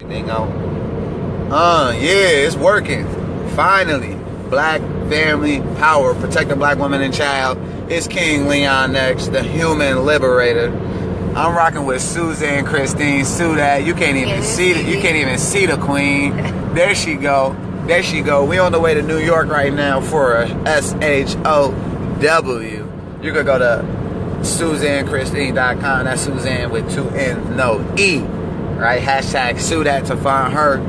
Thing out. Yeah, it's working. Finally. Black family power, protect the black woman and child. It's King Leon next, the human liberator. I'm rocking with Suzanne Christine Sudat. You can't even see the queen. There she go. There she go. We on the way to New York right now for a SHOW. You could go to SuzanneChristine.com. That's Suzanne with 2 N's, no E. Right? Hashtag Sudat to find her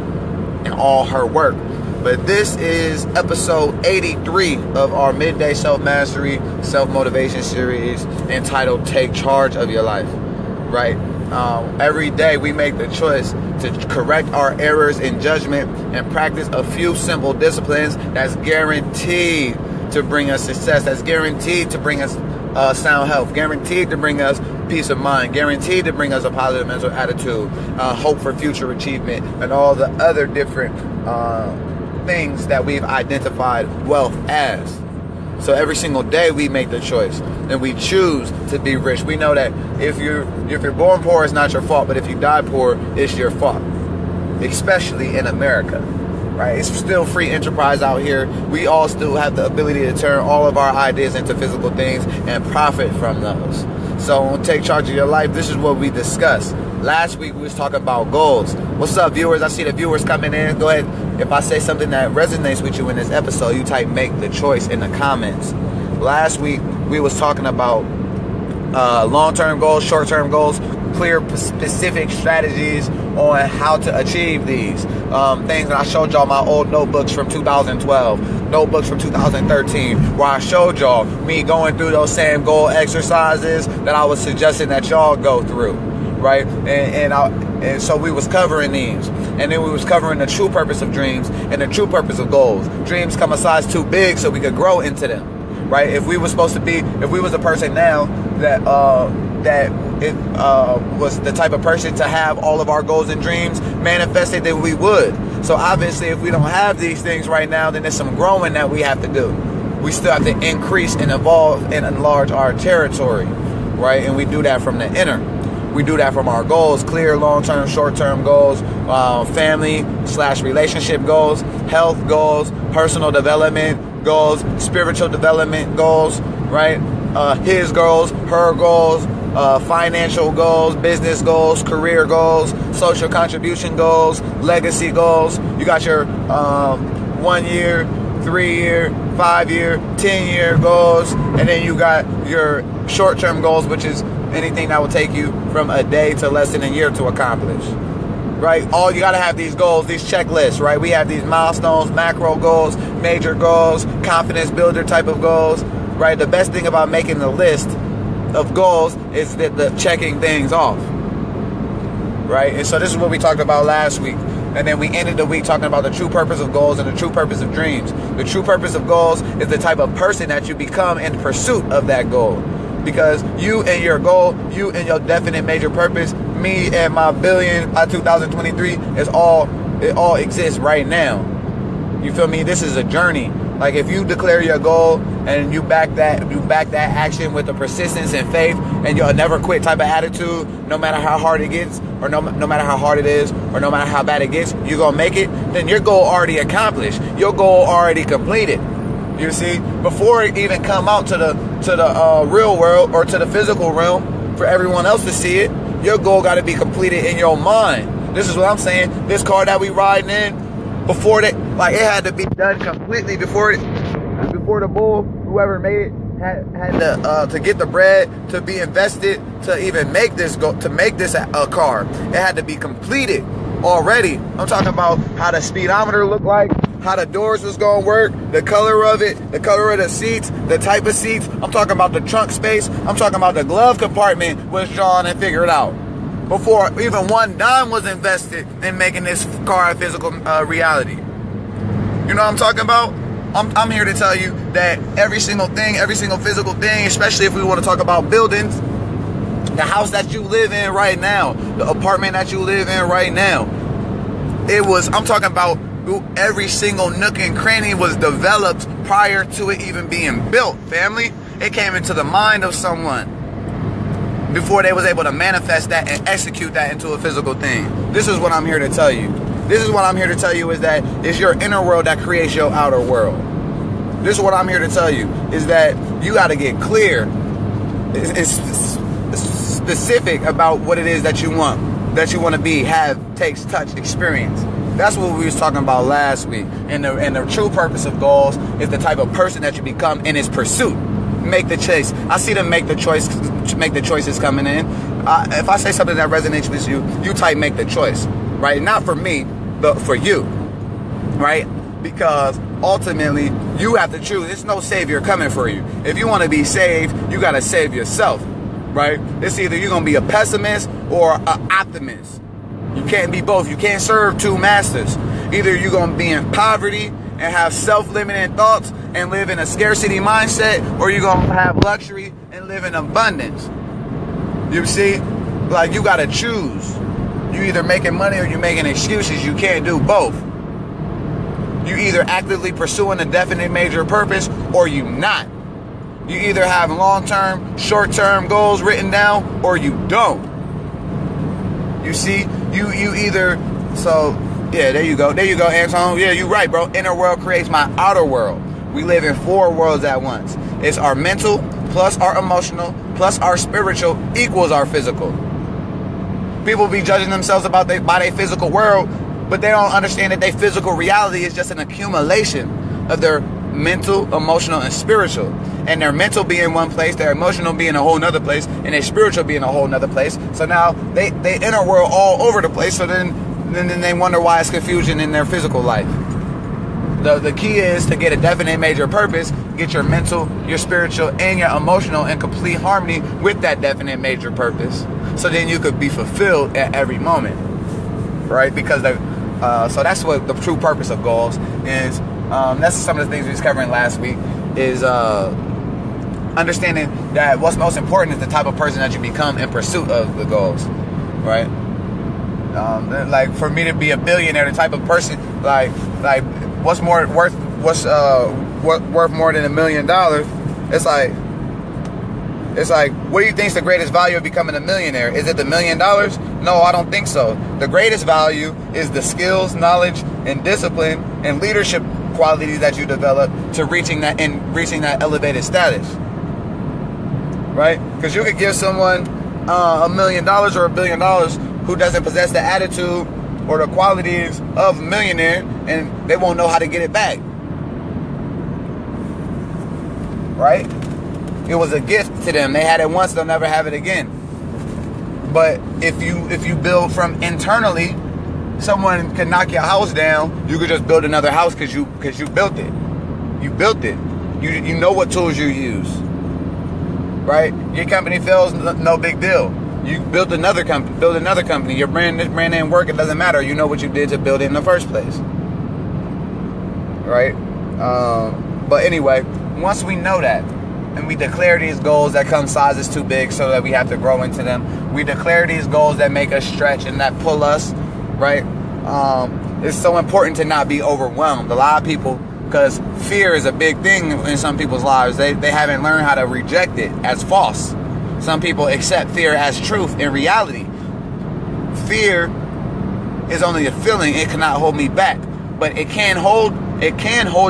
and all her work. But this is episode 83 of our Midday Self-Mastery, Self-Motivation series entitled Take Charge of Your Life. Right? Every day we make the choice to correct our errors in judgment and practice a few simple disciplines that's guaranteed to bring us success, that's guaranteed to bring us sound health, guaranteed to bring us peace of mind, guaranteed to bring us a positive mental attitude, hope for future achievement, and all the other different things that we've identified wealth as. So every single day we make the choice and we choose to be rich. We know that if you're born poor, it's not your fault, but if you die poor, it's your fault, especially in America. Right? It's still free enterprise out here. We all still have the ability to turn all of our ideas into physical things and profit from those. So on Take Charge of Your Life, this is what we discussed. Last week we was talking about goals. What's up, viewers? I see the viewers coming in. Go ahead. If I say something that resonates with you in this episode, you type "make the choice" in the comments. Last week we was talking about long-term goals, short-term goals, clear specific strategies on how to achieve these things. And I showed y'all my old notebooks from 2012, notebooks from 2013, where I showed y'all me going through those same goal exercises that I was suggesting that y'all go through, right? And so we was covering these, and then we was covering the true purpose of dreams and the true purpose of goals. Dreams come a size too big so we could grow into them, right? If we was a person now that was the type of person to have all of our goals and dreams manifested, then we would. So obviously, if we don't have these things right now, then there's some growing that we have to do. We still have to increase and evolve and enlarge our territory, right? And we do that from the inner. We do that from our goals, clear long-term, short-term goals, family/relationship goals, health goals, personal development goals, spiritual development goals, right? His goals, her goals, financial goals, business goals, career goals, social contribution goals, legacy goals. You got your 1 year, 3 year, 5 year, 10-year goals, and then you got your short-term goals, which is anything that will take you from a day to less than a year to accomplish. Right? You got to have these goals, these checklists, right? We have these milestones, macro goals, major goals, confidence builder type of goals, right? The best thing about making the list of goals is that the checking things off, right? And so this is what we talked about last week. And then we ended the week talking about the true purpose of goals and the true purpose of dreams. The true purpose of goals is the type of person that you become in pursuit of that goal. Because you and your goal, you and your definite major purpose, me and my billion by 2023 it all exists right now. You feel me? This is a journey. Like if you declare your goal and you back that action with a persistence and faith and your never quit type of attitude, no matter how hard it gets, or no matter how hard it is, or no matter how bad it gets, you're gonna make it, then your goal already accomplished. Your goal already completed. You see, before it even come out to the real world or to the physical realm for everyone else to see it, your goal got to be completed in your mind. This is what I'm saying. This car that we riding in, before that, like it had to be done completely before the bull, whoever made it, had to get the bread to be invested to even make this a car. It had to be completed already. I'm talking about how the speedometer looked like, how the doors was going to work, the color of it, the color of the seats, the type of seats. I'm talking about the trunk space. I'm talking about the glove compartment was drawn and figured out before even one dime was invested in making this car a physical reality. You know what I'm talking about? I'm here to tell you that every single thing, every single physical thing, especially if we want to talk about buildings, the house that you live in right now, the apartment that you live in right now, I'm talking about every single nook and cranny was developed prior to it even being built, family. It came into the mind of someone. before they was able to manifest that and execute that into a physical thing. This is what I'm here to tell you. This is what I'm here to tell you is that it's your inner world that creates your outer world. This is what I'm here to tell you is that you got to get clear. It's specific about what it is that you want to be, have, taste, touch, experience. That's what we was talking about last week. And the true purpose of goals is the type of person that you become in its pursuit. Make the choice. I see them make the choices coming in. If I say something that resonates with you, you type make the choice, right? Not for me, but for you, right? Because ultimately, you have to choose. There's no savior coming for you. If you want to be saved, you got to save yourself, right? It's either you're going to be a pessimist or an optimist. You can't be both. You can't serve two masters. Either you're going to be in poverty and have self-limiting thoughts and live in a scarcity mindset, or you're going to have luxury and live in abundance. You see? Like, you got to choose. You either making money or you making excuses. You can't do both. You either actively pursuing a definite major purpose or you not. You either have long-term, short-term goals written down or you don't. You see, you either, so, yeah, there you go, Anton. Yeah, you're right, bro. Inner world creates my outer world. We live in 4 worlds at once. It's our mental, plus our emotional, plus our spiritual, equals our physical. People be judging themselves by their physical world, but they don't understand that their physical reality is just an accumulation of their mental, emotional, and spiritual. And their mental be in one place, their emotional be in a whole nother place, and their spiritual be in a whole nother place. So now they inner world all over the place. So then they wonder why it's confusion in their physical life. The key is to get a definite major purpose, get your mental, your spiritual, and your emotional in complete harmony with that definite major purpose. So then you could be fulfilled at every moment, right? Because so that's what the true purpose of goals is. That's some of the things we was covering last week is understanding that what's most important is the type of person that you become in pursuit of the goals, right? Like for me to be a billionaire, the type of person like what's worth more than $1 million? It's like, what do you think is the greatest value of becoming a millionaire? Is it the $1 million? No, I don't think so. The greatest value is the skills, knowledge, and discipline and leadership qualities that you develop to reaching that elevated status, right? Because you could give someone $1 million or $1 billion who doesn't possess the attitude or the qualities of a millionaire, and they won't know how to get it back, right? It was a gift to them. They had it once, they'll never have it again. But if you build from internally, someone can knock your house down, you could just build another house because you built it. You built it. You know what tools you use, right? Your company fails, no big deal. You built another company. Your brand didn't work, it doesn't matter. You know what you did to build it in the first place, right? But anyway, once we know that, and we declare these goals that come sizes too big so that we have to grow into them. We declare these goals that make us stretch and that pull us, right? It's so important to not be overwhelmed. A lot of people, because fear is a big thing in some people's lives, they haven't learned how to reject it as false. Some people accept fear as truth in reality. Fear is only a feeling. It cannot hold me back. But it can hold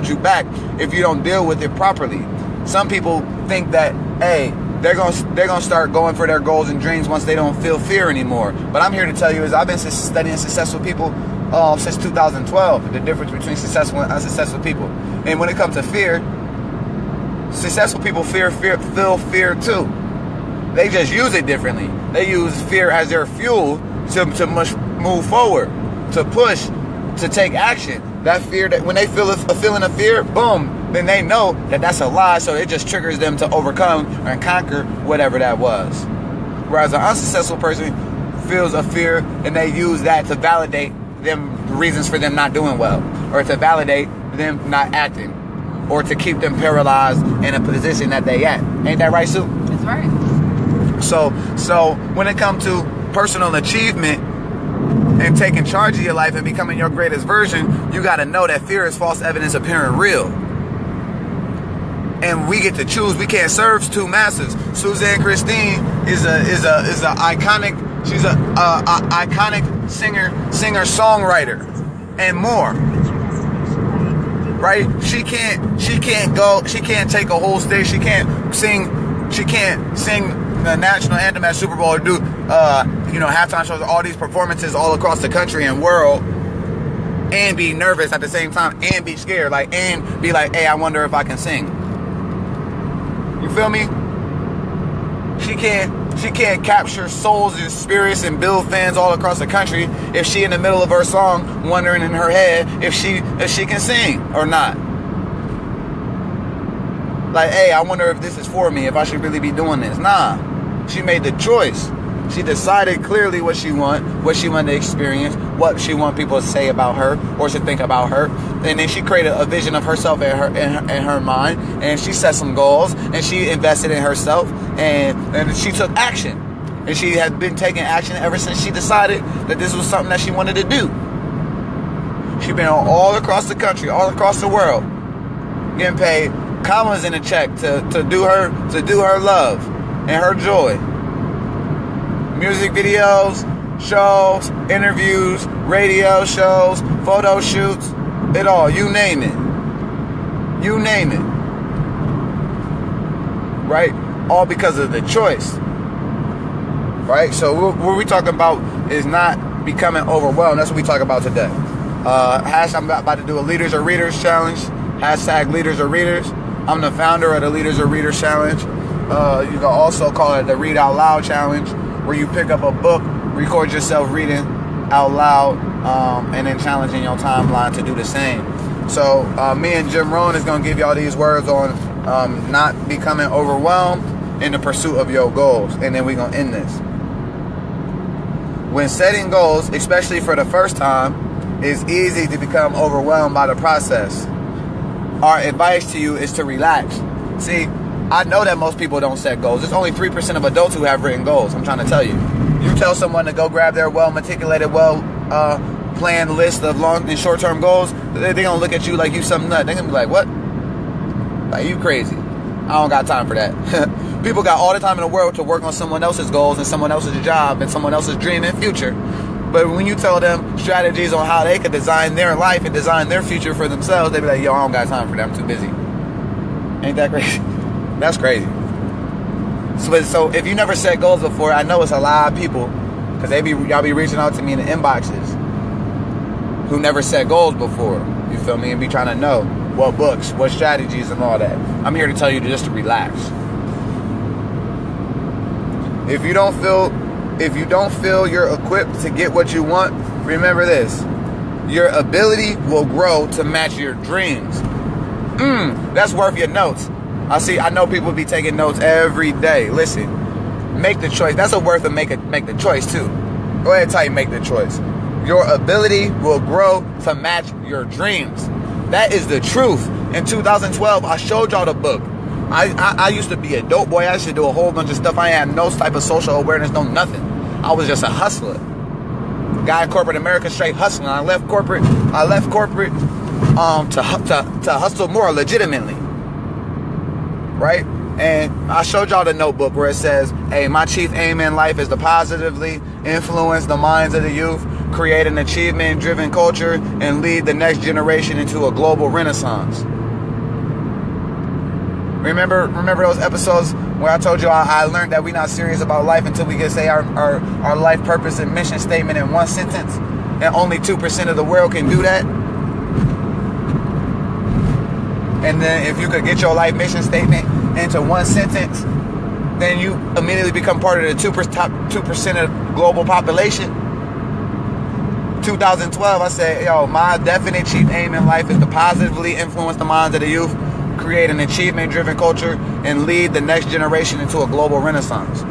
you back if you don't deal with it properly. Some people think that, hey, they're gonna start going for their goals and dreams once they don't feel fear anymore. But I'm here to tell you is I've been studying successful people since 2012. The difference between successful and unsuccessful people. And when it comes to fear, successful people feel fear too. They just use it differently. They use fear as their fuel to move forward, to push, to take action. That fear, that when they feel a feeling of fear, boom, then they know that that's a lie, so it just triggers them to overcome and conquer whatever that was. Whereas an unsuccessful person feels a fear and they use that to validate them reasons for them not doing well, or to validate them not acting, or to keep them paralyzed in a position that they at. Ain't that right, Sue? That's right. So when it comes to personal achievement and taking charge of your life and becoming your greatest version, you got to know that fear is false evidence appearing real. and we get to choose. We can't serve two masters. Suzanne Christine is a iconic. She's a iconic singer, songwriter, and more. Right? She can't take a whole stage. She can't sing the national anthem at Super Bowl or do halftime shows, all these performances all across the country and world, and be nervous at the same time, and be scared, and be like, hey, I wonder if I can sing. You feel me? She can't capture souls and spirits and build fans all across the country if she in the middle of her song wondering in her head if she can sing or not. Like, hey, I wonder if this is for me, if I should really be doing this. Nah. She made the choice. She decided clearly what she wanted to experience, what she wanted people to say about her or to think about her. And then she created a vision of herself in her mind, and she set some goals, and she invested in herself, and she took action. And she had been taking action ever since she decided that this was something that she wanted to do. She's been all across the country, all across the world, getting paid commas in a check to do her love and her joy. Music videos, shows, interviews, radio shows, photo shoots, it all, you name it. You name it. Right? All because of the choice. Right? So what we're talking about is not becoming overwhelmed. That's what we talk about today. I'm about to do a Leaders or Readers challenge. # Leaders or Readers. I'm the founder of the Leaders or Readers challenge. You can also call it the Read Out Loud challenge, where you pick up a book, record yourself reading out loud, and then challenging your timeline to do the same. So me and Jim Rohn is going to give y'all these words on not becoming overwhelmed in the pursuit of your goals. And then we're going to end this. When setting goals, especially for the first time, it's easy to become overwhelmed by the process. Our advice to you is to relax. See, I know that most people don't set goals. There's only 3% of adults who have written goals. I'm trying to tell you. You tell someone to go grab their well-meticulated, planned list of long and short-term goals, they're going to look at you like you some nut. They're going to be like, what? Like, you crazy. I don't got time for that. People got all the time in the world to work on someone else's goals and someone else's job and someone else's dream and future. But when you tell them strategies on how they could design their life and design their future for themselves, they be like, yo, I don't got time for that. I'm too busy. Ain't that crazy? That's crazy. So if you never set goals before, I know it's a lot of people, because y'all be reaching out to me in the inboxes, who never set goals before. You feel me? And be trying to know what books, what strategies, and all that. I'm here to tell you just to relax. If you don't feel you're equipped to get what you want, remember this: your ability will grow to match your dreams. That's worth your notes. I know people be taking notes every day. Listen, make the choice. That's a worth of make the choice too. Go ahead and type make the choice. Your ability will grow to match your dreams. That is the truth. In 2012, I showed y'all the book. I used to be a dope boy. I used to do a whole bunch of stuff. I had no type of social awareness, no nothing. I was just a hustler. Guy in corporate America, straight hustling. I left corporate to hustle more legitimately. Right? And I showed y'all the notebook where it says, hey, my chief aim in life is to positively influence the minds of the youth, create an achievement-driven culture, and lead the next generation into a global renaissance. Remember those episodes where I told you I learned that we're not serious about life until we can say our life purpose and mission statement in one sentence, and only 2% of the world can do that? And then if you could get your life mission statement into one sentence, then you immediately become part of the top 2% of global population. 2012, I said, yo, my definite chief aim in life is to positively influence the minds of the youth, create an achievement-driven culture, and lead the next generation into a global renaissance.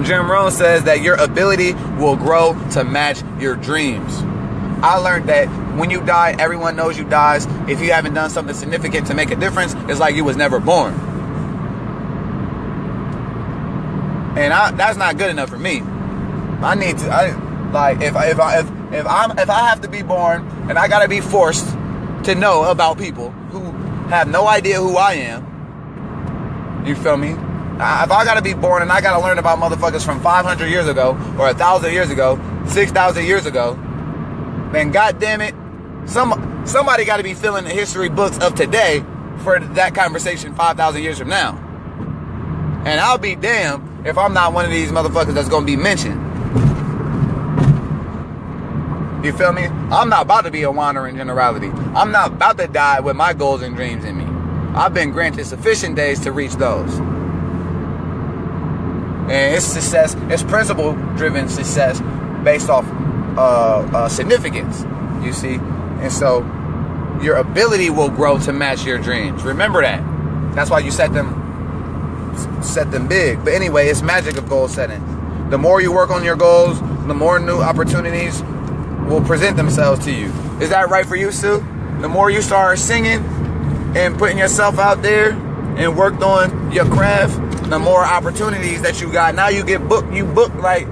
Jim Rohn says that your ability will grow to match your dreams. I learned that when you die, everyone knows you dies. If you haven't done something significant to make a difference, it's like you was never born. And that's not good enough for me. If I have to be born and I gotta be forced to know about people who have no idea who I am, You feel me? If I gotta be born and I gotta learn about motherfuckers from 500 years ago, or 1,000 years ago, 6,000 years ago, then goddamn it, somebody gotta be filling the history books of today for that conversation 5,000 years from now. And I'll be damned if I'm not one of these motherfuckers that's gonna be mentioned. You feel me? I'm not about to be a wandering generality. I'm not about to die with my goals and dreams in me. I've been granted sufficient days to reach those. And it's success, it's principle-driven success based off significance, you see? And so your ability will grow to match your dreams. Remember that. That's why you set them big. But anyway, it's magic of goal setting. The more you work on your goals, the more new opportunities will present themselves to you. Is that right for you, Sue? The more you start singing and putting yourself out there and worked on your craft, the more opportunities that you got. Now you get booked. You book like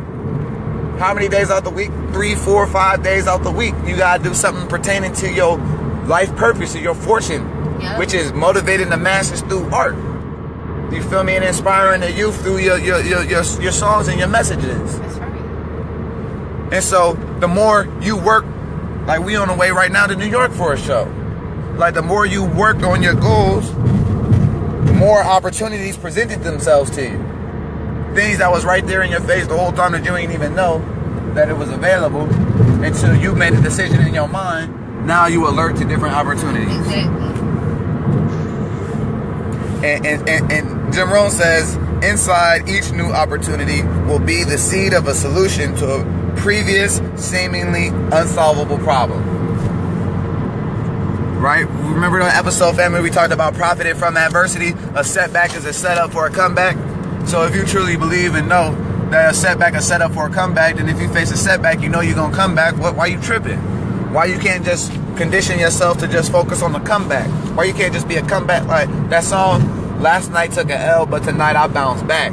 how many days out the week? 3, 4, 5 days out the week. You gotta do something pertaining to your life purpose, to your fortune, which is motivating the masses through art. You feel me? And inspiring the youth through your songs and your messages. That's right. And so the more you work, like we on the way right now to New York for a show. Like the more you work on your goals, more opportunities presented themselves to you. Things that was right there in your face the whole time that you didn't even know that it was available until you made a decision in your mind. Now you alert to different opportunities. Exactly. And Jim Rohn says, inside each new opportunity will be the seed of a solution to a previous seemingly unsolvable problem. Right? Remember the episode, family, we talked about profiting from adversity. A setback is a setup for a comeback. So if you truly believe and know that a setback is set up for a comeback, then if you face a setback, you know you're going to come back. Why you tripping? Why you can't just condition yourself to just focus on the comeback? Why you can't just be a comeback? Like that song, last night took an L, but tonight I bounced back.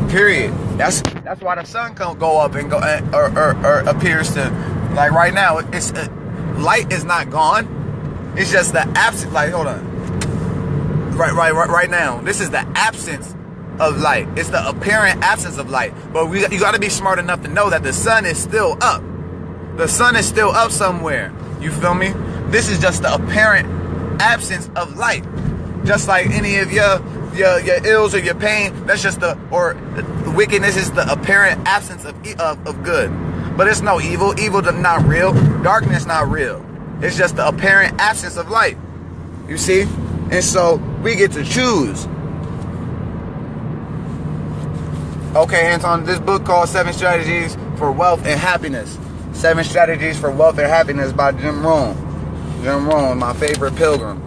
Period. That's why the sun can't go up and go or appears to, like right now, it's light is not gone. It's just the absence. Like, hold on. Right now, this is the absence of light. It's the apparent absence of light. But you got to be smart enough to know that the sun is still up. The sun is still up somewhere. You feel me? This is just the apparent absence of light. Just like any of your ills or your pain, that's just the wickedness is the apparent absence of good. But it's no evil. Evil is not real. Darkness not real. It's just the apparent absence of light. You see? And so we get to choose. Okay, Anton, this book called 7 Strategies for Wealth and Happiness. 7 Strategies for Wealth and Happiness by Jim Rohn. Jim Rohn, my favorite pilgrim.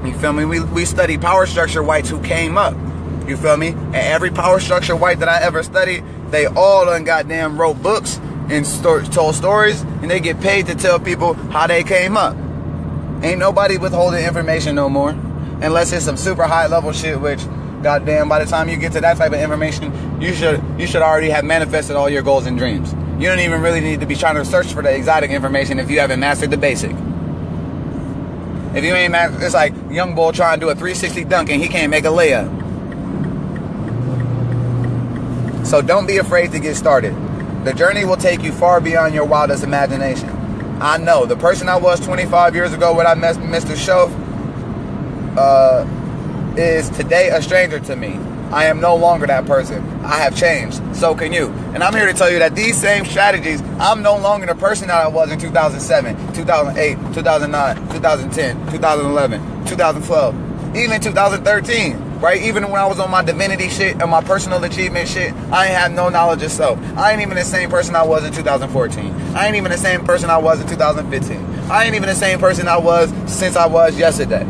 You feel me? We study power structure whites who came up. You feel me? And every power structure white that I ever studied, they all done goddamn wrote books and told stories, and they get paid to tell people how they came up. Ain't nobody withholding information no more, unless it's some super high level shit, which goddamn, by the time you get to that type of information, you should already have manifested all your goals and dreams. You don't even really need to be trying to search for the exotic information if you haven't mastered the basic. If you ain't mastered, it's like young boy trying to do a 360 dunk and he can't make a layup. So don't be afraid to get started. The journey will take you far beyond your wildest imagination. I know, the person I was 25 years ago when I met Mr. Shoaf is today a stranger to me. I am no longer that person. I have changed. So can you. And I'm here to tell you that these same strategies, I'm no longer the person that I was in 2007, 2008, 2009, 2010, 2011, 2012, even 2013. Right? Even when I was on my divinity shit and my personal achievement shit, I ain't have no knowledge of self. I ain't even the same person I was in 2014. I ain't even the same person I was in 2015. I ain't even the same person I was since I was yesterday.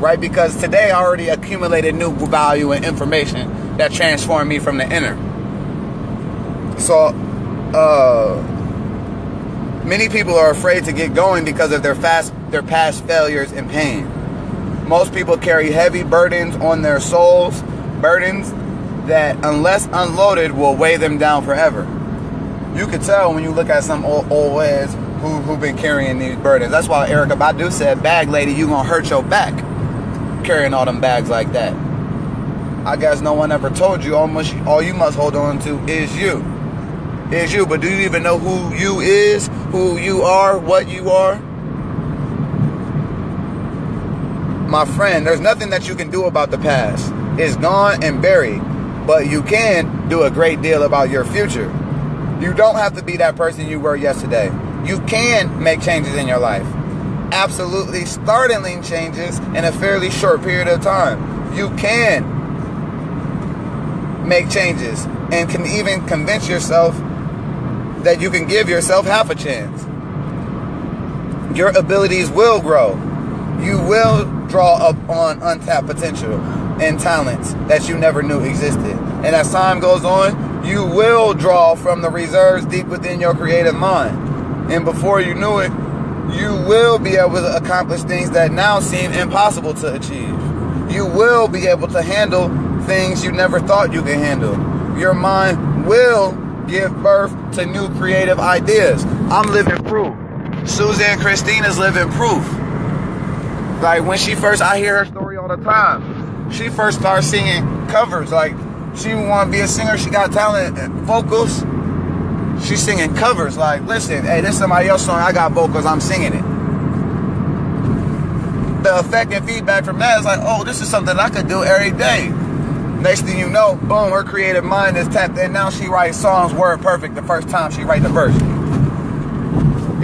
Right? Because today I already accumulated new value and information that transformed me from the inner. So, many people are afraid to get going because of their past failures and pain. Most people carry heavy burdens on their souls, burdens that, unless unloaded, will weigh them down forever. You could tell when you look at some old heads who been carrying these burdens. That's why Erykah Badu said, "Bag lady, you gonna hurt your back carrying all them bags like that." I guess no one ever told you all you must hold on to is you. Is you. But do you even know who you is? Who you are? What you are? My friend, there's nothing that you can do about the past. It's gone and buried. But you can do a great deal about your future. You don't have to be that person you were yesterday. You can make changes in your life. Absolutely startling changes in a fairly short period of time. You can make changes and can even convince yourself that you can give yourself half a chance. Your abilities will grow. You will draw up on untapped potential and talents that you never knew existed. And as time goes on, you will draw from the reserves deep within your creative mind. And before you knew it, you will be able to accomplish things that now seem impossible to achieve. You will be able to handle things you never thought you could handle. Your mind will give birth to new creative ideas. I'm living proof. Suzanne Christine is living proof. Like when she first, I hear her story all the time. She first started singing covers. Like she didn't want to be a singer. She got talent and vocals. She's singing covers. Like, listen, hey, this is somebody else's song. I got vocals. I'm singing it. The effect and feedback from that is like, oh, this is something I could do every day. Next thing you know, boom, her creative mind is tapped in. Now she writes songs word perfect the first time she writes the verse.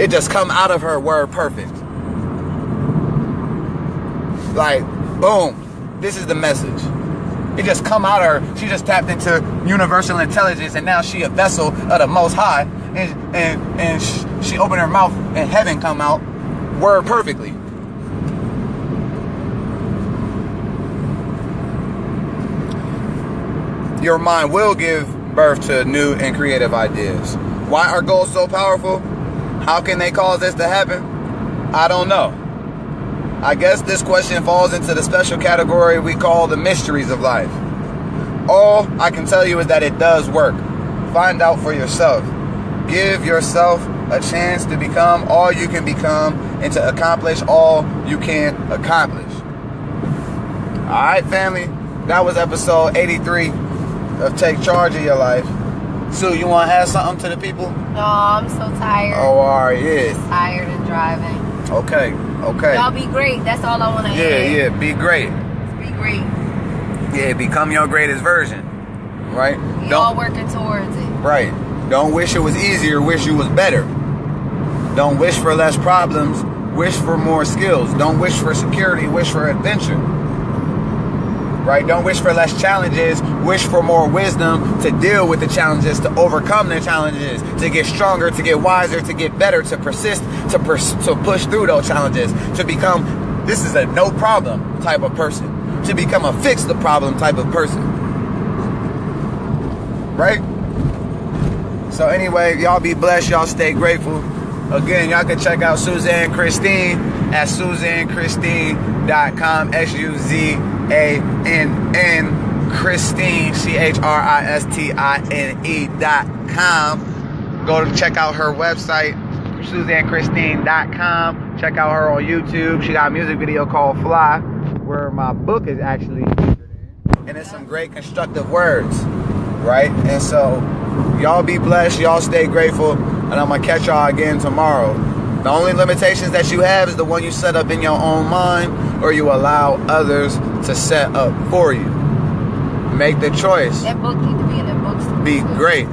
It just come out of her word perfect. Like, boom, this is the message. It just come out of her. She just tapped into universal intelligence, and now she a vessel of the Most High, and she opened her mouth, and heaven come out word perfectly. Your mind will give birth to new and creative ideas. Why are goals so powerful? How can they cause this to happen? I don't know. I guess this question falls into the special category we call the mysteries of life. All I can tell you is that it does work. Find out for yourself. Give yourself a chance to become all you can become and to accomplish all you can accomplish. Alright, family. That was episode 83 of Take Charge of Your Life. Sue, you want to add something to the people? No, I'm so tired. Oh, alright, yeah. Just tired and driving. Okay. Y'all be great. That's all I want to add. Yeah, be great. Be great. Yeah, become your greatest version. Right? We all working towards it. Right. Don't wish it was easier, wish you was better. Don't wish for less problems, wish for more skills. Don't wish for security, wish for adventure. Right? Don't wish for less challenges, wish for more wisdom to deal with the challenges, to overcome the challenges, to get stronger, to get wiser, to get better, to persist, to push through those challenges, to become, this is a no problem type of person, to become a fix the problem type of person. Right? So anyway, y'all be blessed, y'all stay grateful. Again, y'all can check out Suzanne Christine at SuzanneChristine.com, SuzANN Christine, CHRISTINE.com. Go to check out her website, SuzanneChristine.com. Check out her on YouTube. She got a music video called Fly, where my book is actually featured in. And it's some great constructive words, right? And so, y'all be blessed, y'all stay grateful, and I'm going to catch y'all again tomorrow. The only limitations that you have is the one you set up in your own mind, or you allow others to set up for you. Make the choice. That book need to be in the bookstore. Be great.